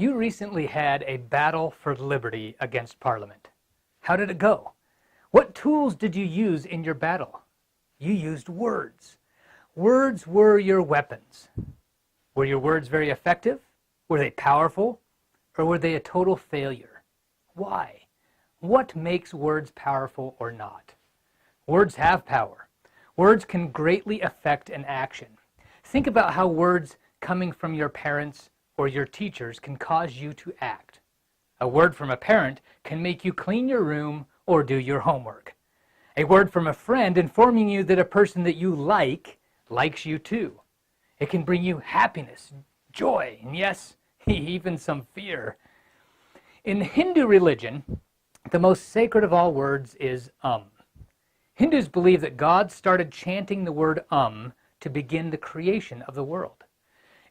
You recently had a battle for liberty against Parliament. How did it go? What tools did you use in your battle? You used words. Words were your weapons. Were your words very effective? Were they powerful? Or were they a total failure? Why? What makes words powerful or not? Words have power. Words can greatly affect an action. Think about how words coming from your parents or your teachers can cause you to act. A word from a parent can make you clean your room or do your homework. A word from a friend informing you that a person that you likes you too. It can bring you happiness, joy, and yes, even some fear. In Hindu religion, the most sacred of all words is Hindus believe that God started chanting the word to begin the creation of the world.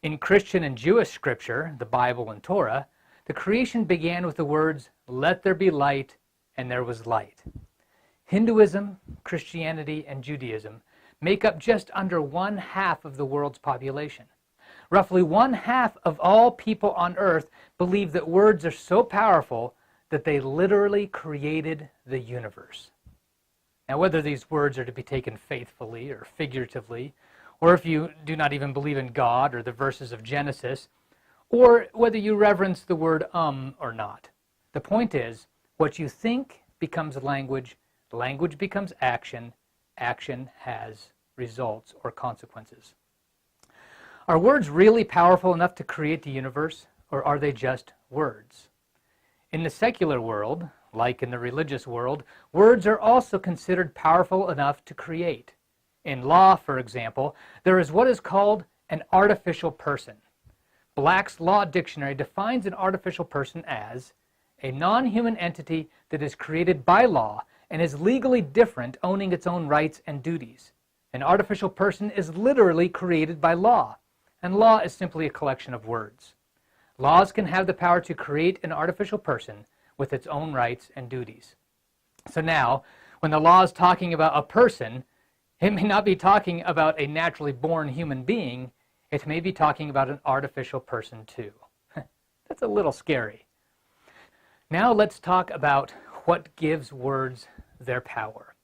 In Christian and Jewish scripture, the Bible and Torah, the creation began with the words, "Let there be light," and there was light. Hinduism, Christianity, and Judaism make up just under 1/2 of the world's population. Roughly 1/2 of all people on earth believe that words are so powerful that they literally created the universe. Now, whether these words are to be taken faithfully or figuratively, or if you do not even believe in God or the verses of Genesis, or whether you reverence the word or not, the point is, what you think becomes language, language becomes action, action has results or consequences. Are words really powerful enough to create the universe, or are they just words? In the secular world, like in the religious world, words are also considered powerful enough to create. In law, for example, there is what is called an artificial person. Black's Law Dictionary defines an artificial person as a non-human entity that is created by law and is legally different, owning its own rights and duties. An artificial person is literally created by law, and law is simply a collection of words. Laws can have the power to create an artificial person with its own rights and duties. So now, when the law is talking about a person, it may not be talking about a naturally born human being, it may be talking about an artificial person too. That's a little scary. Now let's talk about what gives words their power.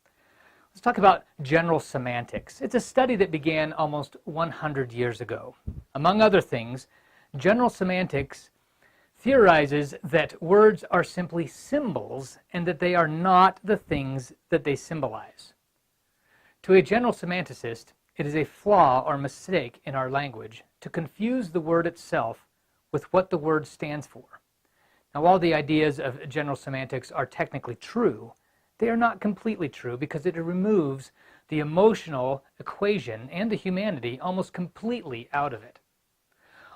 Let's talk about general semantics. It's a study that began almost 100 years ago. Among other things, general semantics theorizes that words are simply symbols and that they are not the things that they symbolize. To a general semanticist, it is a flaw or mistake in our language to confuse the word itself with what the word stands for. Now, while the ideas of general semantics are technically true, they are not completely true because it removes the emotional equation and the humanity almost completely out of it.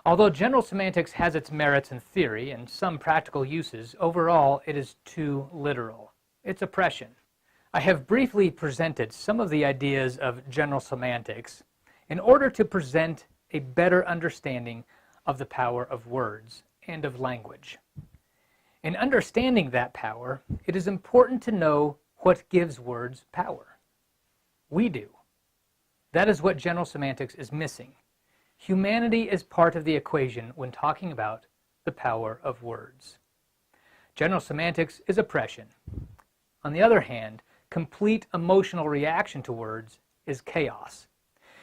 Although general semantics has its merits in theory and some practical uses, overall it is too literal. It's oppression. I have briefly presented some of the ideas of general semantics in order to present a better understanding of the power of words and of language. In understanding that power, it is important to know what gives words power. We do. That is what general semantics is missing. Humanity is part of the equation when talking about the power of words. General semantics is oppression. On the other hand, complete emotional reaction to words is chaos.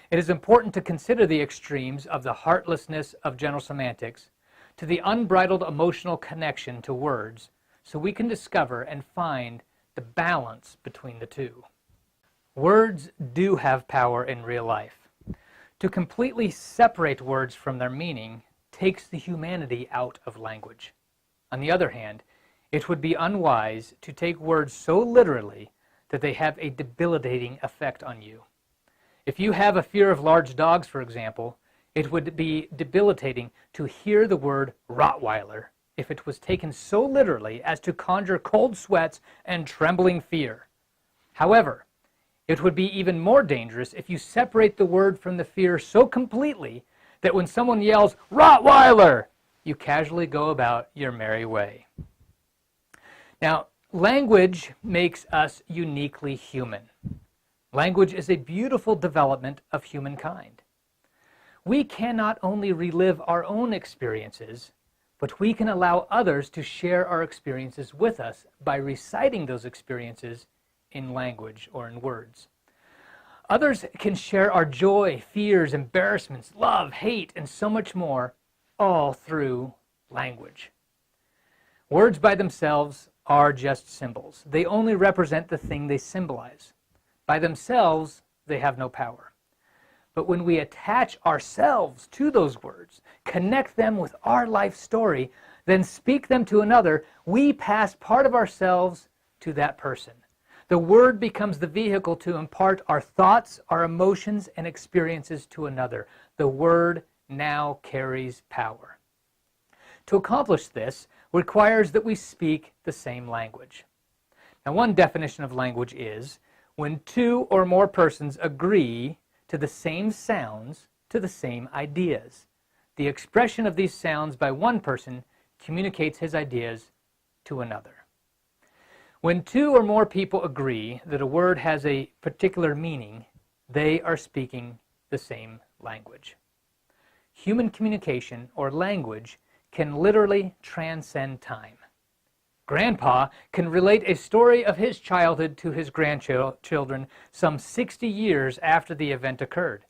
It is important to consider the extremes of the heartlessness of general semantics to the unbridled emotional connection to words so we can discover and find the balance between the two. Words do have power in real life. To completely separate words from their meaning takes the humanity out of language. On the other hand, it would be unwise to take words so literally that they have a debilitating effect on you. If you have a fear of large dogs, for example, it would be debilitating to hear the word Rottweiler if it was taken so literally as to conjure cold sweats and trembling fear. However, it would be even more dangerous if you separate the word from the fear so completely that when someone yells, "Rottweiler!" you casually go about your merry way. Now, language makes us uniquely human. Language is a beautiful development of humankind. We cannot only relive our own experiences, but we can allow others to share our experiences with us by reciting those experiences in language or in words. Others can share our joy, fears, embarrassments, love, hate, and so much more, all through language. Words by themselves are just symbols. They only represent the thing they symbolize. By themselves, they have no power. But when we attach ourselves to those words, connect them with our life story, then speak them to another, we pass part of ourselves to that person. The word becomes the vehicle to impart our thoughts, our emotions, and experiences to another. The word now carries power. To accomplish this requires that we speak the same language. Now, one definition of language is when two or more persons agree to the same sounds, to the same ideas. The expression of these sounds by one person communicates his ideas to another. When two or more people agree that a word has a particular meaning, they are speaking the same language. Human communication, or language, can literally transcend time. Grandpa can relate a story of his childhood to his grandchildren some 60 years after the event occurred.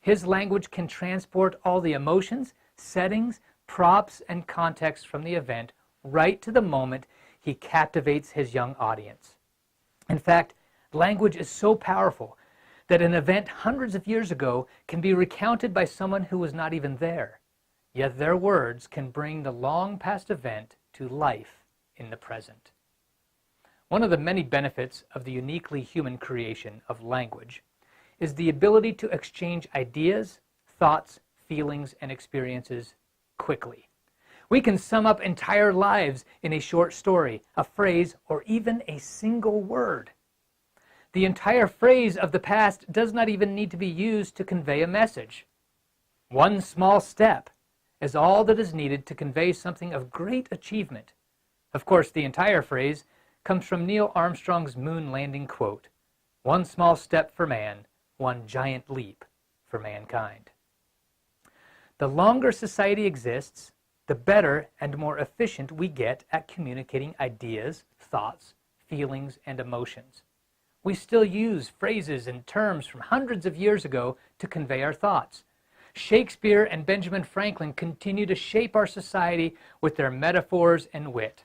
His language can transport all the emotions, settings, props, and context from the event right to the moment he captivates his young audience. In fact, language is so powerful that an event hundreds of years ago can be recounted by someone who was not even there. Yet their words can bring the long past event to life in the present. One of the many benefits of the uniquely human creation of language is the ability to exchange ideas, thoughts, feelings, and experiences quickly. We can sum up entire lives in a short story, a phrase, or even a single word. The entire phrase of the past does not even need to be used to convey a message. One small step is all that is needed to convey something of great achievement. Of course, the entire phrase comes from Neil Armstrong's moon landing quote, "One small step for man, one giant leap for mankind." The longer society exists, the better and more efficient we get at communicating ideas, thoughts, feelings, and emotions. We still use phrases and terms from hundreds of years ago to convey our thoughts. Shakespeare and Benjamin Franklin continue to shape our society with their metaphors and wit.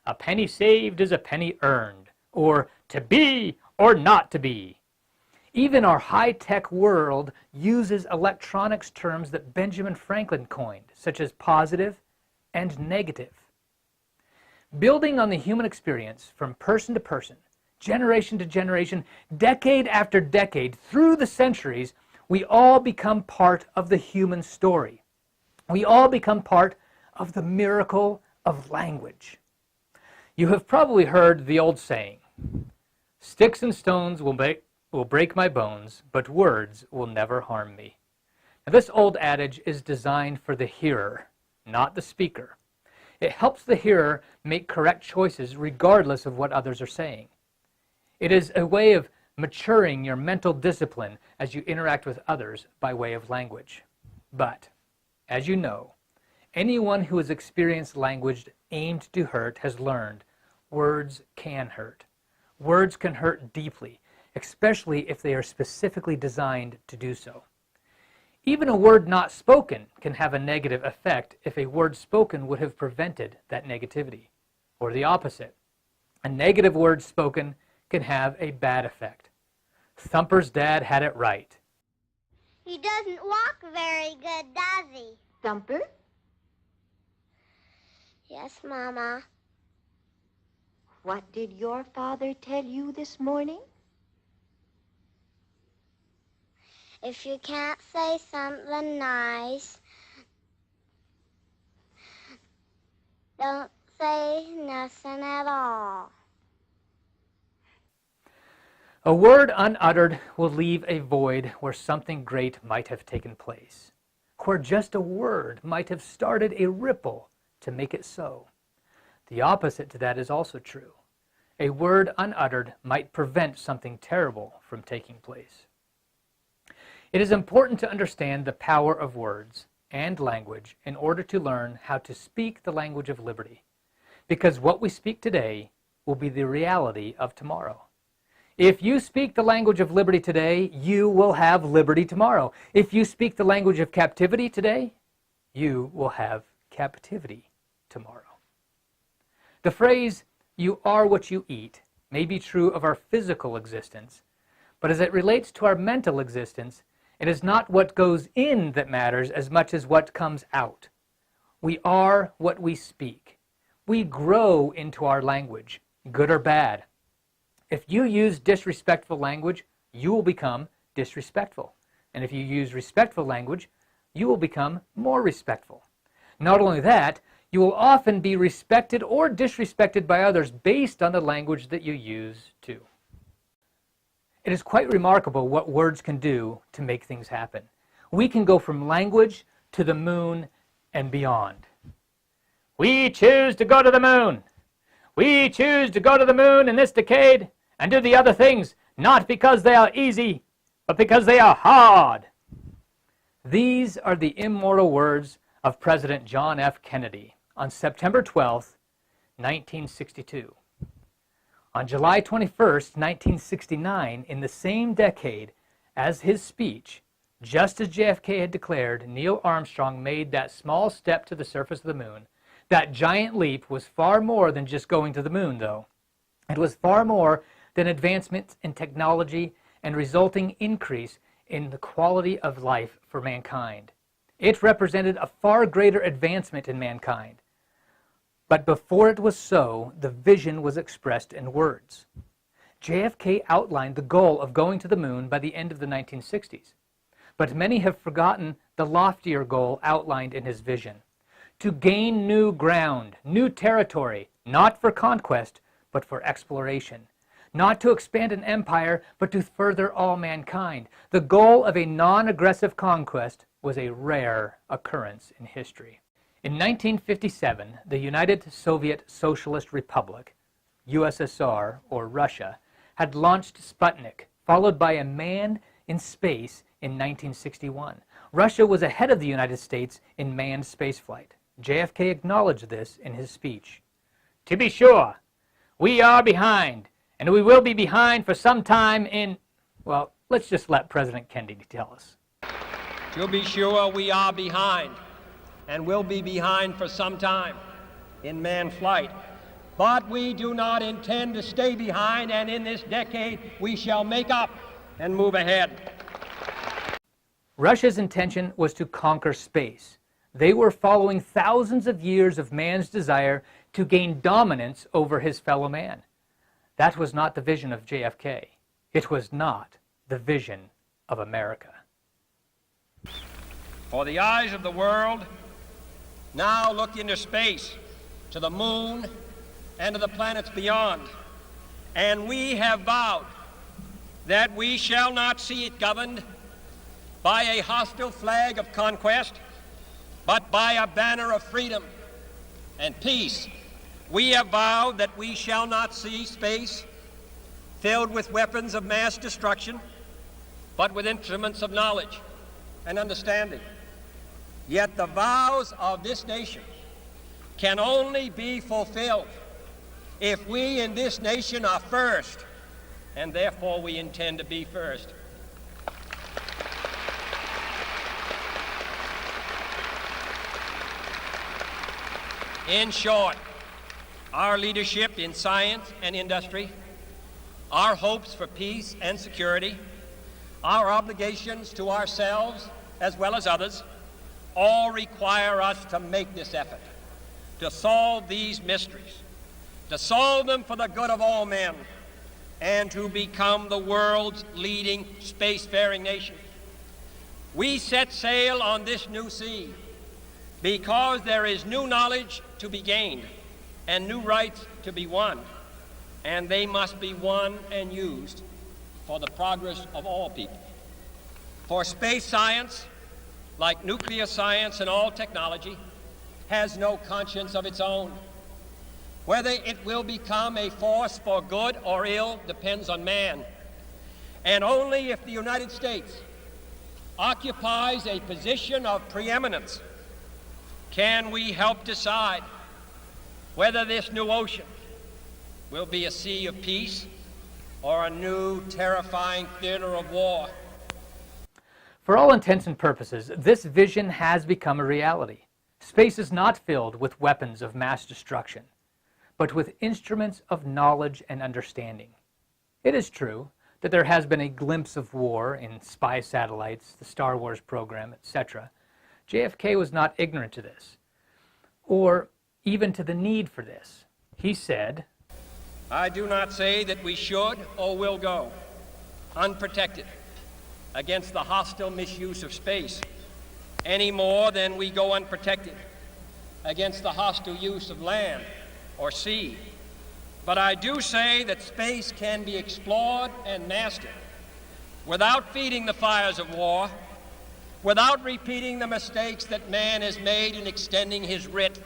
"A penny saved is a penny earned," or "to be or not to be." Even our high-tech world uses electronics terms that Benjamin Franklin coined, such as positive and negative. Building on the human experience from person to person, generation to generation, decade after decade, through the centuries, we all become part of the human story. We all become part of the miracle of language. You have probably heard the old saying, "Sticks and stones will break my bones, but words will never harm me." Now, this old adage is designed for the hearer, not the speaker. It helps the hearer make correct choices regardless of what others are saying. It is a way of maturing your mental discipline as you interact with others by way of language. But, as you know, anyone who has experienced language aimed to hurt has learned words can hurt. Words can hurt deeply, especially if they are specifically designed to do so. Even a word not spoken can have a negative effect if a word spoken would have prevented that negativity. Or the opposite. A negative word spoken can have a bad effect. Thumper's dad had it right. "He doesn't walk very good, does he?" Thumper? "Yes, Mama." What did your father tell you this morning? "If you can't say something nice, don't say nothing at all." A word unuttered will leave a void where something great might have taken place, where just a word might have started a ripple to make it so. The opposite to that is also true. A word unuttered might prevent something terrible from taking place. It is important to understand the power of words and language in order to learn how to speak the language of liberty. Because what we speak today will be the reality of tomorrow. If you speak the language of liberty today, you will have liberty tomorrow. If you speak the language of captivity today, you will have captivity tomorrow. The phrase, "you are what you eat," may be true of our physical existence, but as it relates to our mental existence, it is not what goes in that matters as much as what comes out. We are what we speak. We grow into our language, good or bad. If you use disrespectful language, you will become disrespectful. And if you use respectful language, you will become more respectful. Not only that, you will often be respected or disrespected by others based on the language that you use too. It is quite remarkable what words can do to make things happen. We can go from language to the moon and beyond. We choose to go to the moon. We choose to go to the moon in this decade and do the other things, not because they are easy, but because they are hard. These are the immortal words of President John F. Kennedy on September 12, 1962. On July 21, 1969, in the same decade as his speech, just as JFK had declared, Neil Armstrong made that small step to the surface of the moon. That giant leap was far more than just going to the moon, though. It was far more than advancements in technology and resulting increase in the quality of life for mankind. It represented a far greater advancement in mankind. But before it was so, the vision was expressed in words. JFK outlined the goal of going to the moon by the end of the 1960s. But many have forgotten the loftier goal outlined in his vision: to gain new ground, new territory, not for conquest, but for exploration. Not to expand an empire, but to further all mankind. The goal of a non-aggressive conquest was a rare occurrence in history. In 1957, the United Soviet Socialist Republic, USSR, or Russia, had launched Sputnik, followed by a man in space in 1961. Russia was ahead of the United States in manned spaceflight. JFK acknowledged this in his speech. "To be sure, we are behind, and we will be behind for some time in..." Well, let's just let President Kennedy tell us. To be sure, we are behind, and will be behind for some time in manned flight. But we do not intend to stay behind, and in this decade we shall make up and move ahead. Russia's intention was to conquer space. They were following thousands of years of man's desire to gain dominance over his fellow man. That was not the vision of JFK. It was not the vision of America. For the eyes of the world now look into space, to the moon, and to the planets beyond. And we have vowed that we shall not see it governed by a hostile flag of conquest, but by a banner of freedom and peace. We have vowed that we shall not see space filled with weapons of mass destruction, but with instruments of knowledge and understanding. Yet the vows of this nation can only be fulfilled if we in this nation are first, and therefore we intend to be first. In short, our leadership in science and industry, our hopes for peace and security, our obligations to ourselves as well as others, all require us to make this effort, to solve these mysteries, to solve them for the good of all men, and to become the world's leading spacefaring nation. We set sail on this new sea because there is new knowledge to be gained and new rights to be won, and they must be won and used for the progress of all people. For space science, like nuclear science and all technology, has no conscience of its own. Whether it will become a force for good or ill depends on man. And only if the United States occupies a position of preeminence. Can we help decide whether this new ocean will be a sea of peace or a new terrifying theater of war? For all intents and purposes, this vision has become a reality. Space is not filled with weapons of mass destruction, but with instruments of knowledge and understanding. It is true that there has been a glimpse of war in spy satellites, the Star Wars program, etc. JFK was not ignorant to this, or even to the need for this. He said, I do not say that we should or will go unprotected against the hostile misuse of space any more than we go unprotected against the hostile use of land or sea. But I do say that space can be explored and mastered without feeding the fires of war, without repeating the mistakes that man has made in extending his writ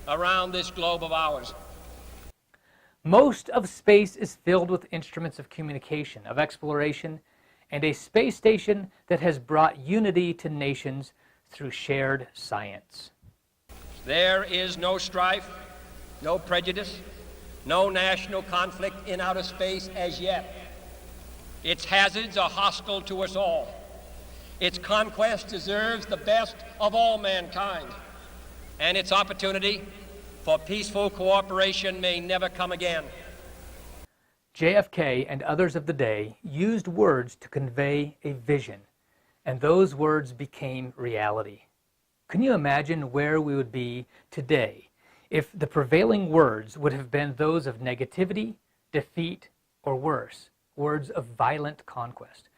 around this globe of ours. most of space is filled with instruments of communication, of exploration, and a space station that has brought unity to nations through shared science. There is no strife, no prejudice, no national conflict in outer space as yet. Its hazards are hostile to us all. Its conquest deserves the best of all mankind, and its opportunity for peaceful cooperation may never come again. JFK and others of the day used words to convey a vision, and those words became reality. Can you imagine where we would be today if the prevailing words would have been those of negativity, defeat, or worse, words of violent conquest?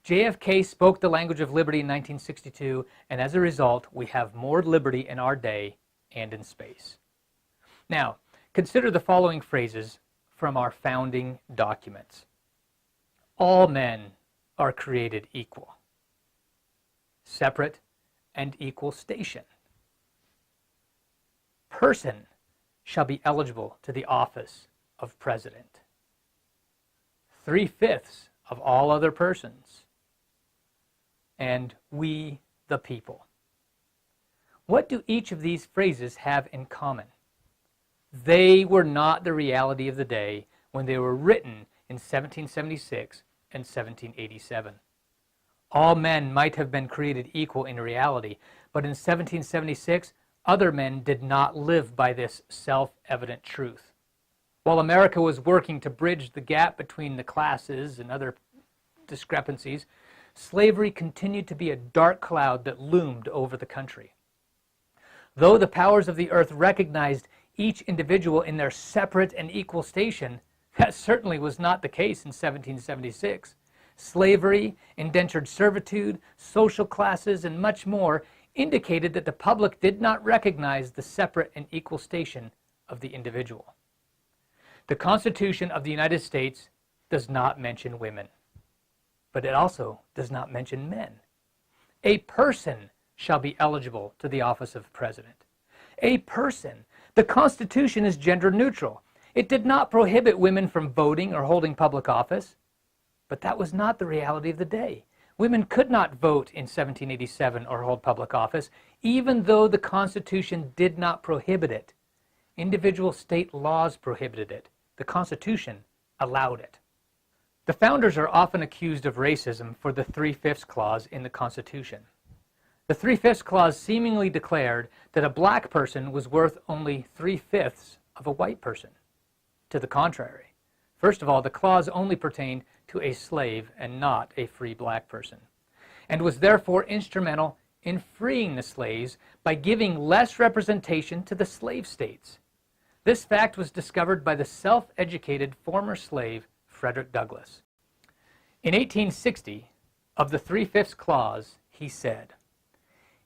JFK spoke the language of liberty in 1962, and as a result, we have more liberty in our day and in space. Now, consider the following phrases from our founding documents. All men are created equal, separate and equal station. Person shall be eligible to the office of president. 3/5 of all other persons. And we the people. What do each of these phrases have in common? They were not the reality of the day when they were written in 1776 and 1787. All men might have been created equal in reality, but in 1776, other men did not live by this self-evident truth. While America was working to bridge the gap between the classes and other discrepancies, slavery continued to be a dark cloud that loomed over the country. Though the powers of the earth recognized each individual in their separate and equal station, that certainly was not the case in 1776. Slavery, indentured servitude, social classes, and much more indicated that the public did not recognize the separate and equal station of the individual. The Constitution of the United States does not mention women, but it also does not mention men. A person shall be eligible to the office of president. A person. The Constitution is gender neutral. It did not prohibit women from voting or holding public office, but that was not the reality of the day. Women could not vote in 1787 or hold public office, even though the Constitution did not prohibit it. Individual state laws prohibited it. The Constitution allowed it. The founders are often accused of racism for the 3/5 clause in the Constitution. The 3/5 clause seemingly declared that a black person was worth only 3/5 of a white person. To the contrary. First of all, the clause only pertained to a slave and not a free black person, and was therefore instrumental in freeing the slaves by giving less representation to the slave states. This fact was discovered by the self-educated former slave Frederick Douglass. In 1860, of the 3/5 clause, he said,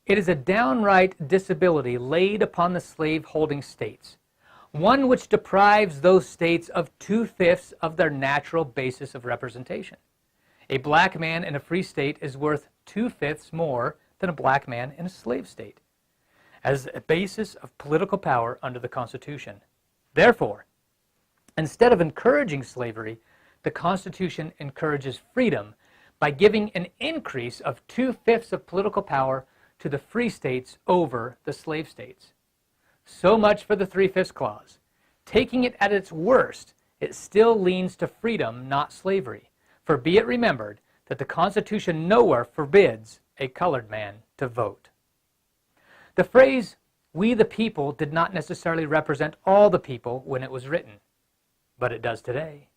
"It is a downright disability laid upon the slave-holding states, one which deprives those states of 2/5 of their natural basis of representation. A black man in a free state is worth 2/5 more than a black man in a slave state, as a basis of political power under the Constitution. Therefore, instead of encouraging slavery, the Constitution encourages freedom by giving an increase of 2/5 of political power to the free states over the slave states. So much for the 3/5 clause. Taking it at its worst, it still leans to freedom, not slavery. For be it remembered that the Constitution nowhere forbids a colored man to vote. The phrase, "we the people," did not necessarily represent all the people when it was written, but it does today.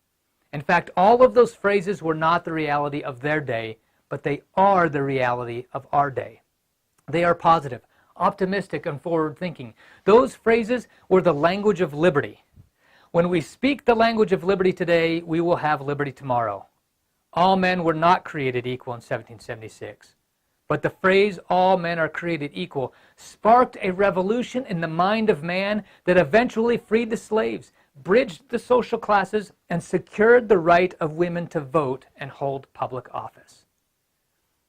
In fact, all of those phrases were not the reality of their day, but they are the reality of our day. They are positive, optimistic, and forward-thinking. Those phrases were the language of liberty. When we speak the language of liberty today, we will have liberty tomorrow. All men were not created equal in 1776. But the phrase, "all men are created equal," sparked a revolution in the mind of man that eventually freed the slaves, bridged the social classes, and secured the right of women to vote and hold public office.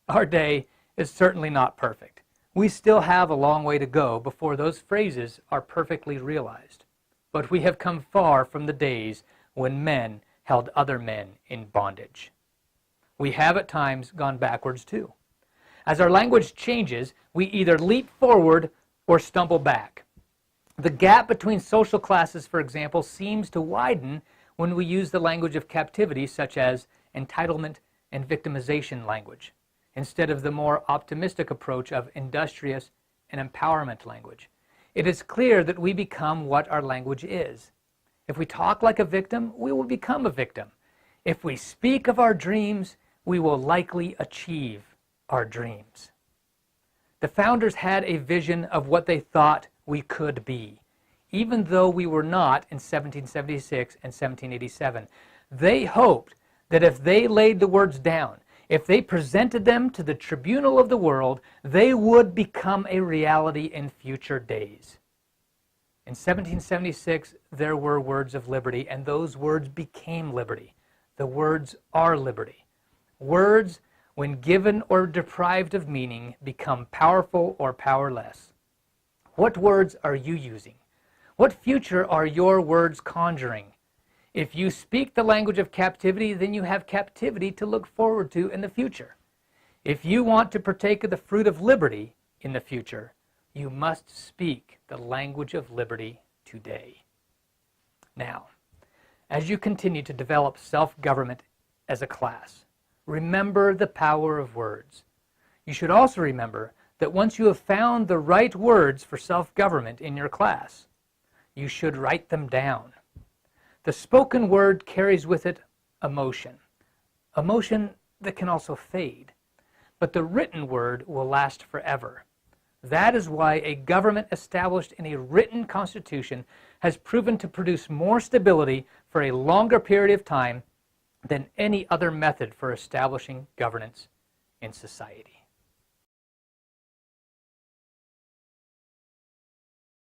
Our day is certainly not perfect. We still have a long way to go before those phrases are perfectly realized. But we have come far from the days when men held other men in bondage. We have at times gone backwards too. As our language changes, we either leap forward or stumble back. The gap between social classes, for example, seems to widen when we use the language of captivity, such as entitlement and victimization language, instead of the more optimistic approach of industrious and empowerment language. It is clear that we become what our language is. If we talk like a victim, we will become a victim. If we speak of our dreams, we will likely achieve our dreams. The founders had a vision of what they thought we could be, even though we were not in 1776 and 1787. They hoped that if they laid the words down, if they presented them to the tribunal of the world, they would become a reality in future days. In 1776, there were words of liberty, and those words became liberty. The words are liberty. Words, when given or deprived of meaning, become powerful or powerless. What words are you using? What future are your words conjuring? If you speak the language of captivity, then you have captivity to look forward to in the future. If you want to partake of the fruit of liberty in the future, you must speak the language of liberty today. Now, as you continue to develop self-government as a class, remember the power of words. You should also remember that once you have found the right words for self-government in your class, you should write them down. The spoken word carries with it emotion that can also fade, but the written word will last forever. That is why a government established in a written constitution has proven to produce more stability for a longer period of time than any other method for establishing governance in society.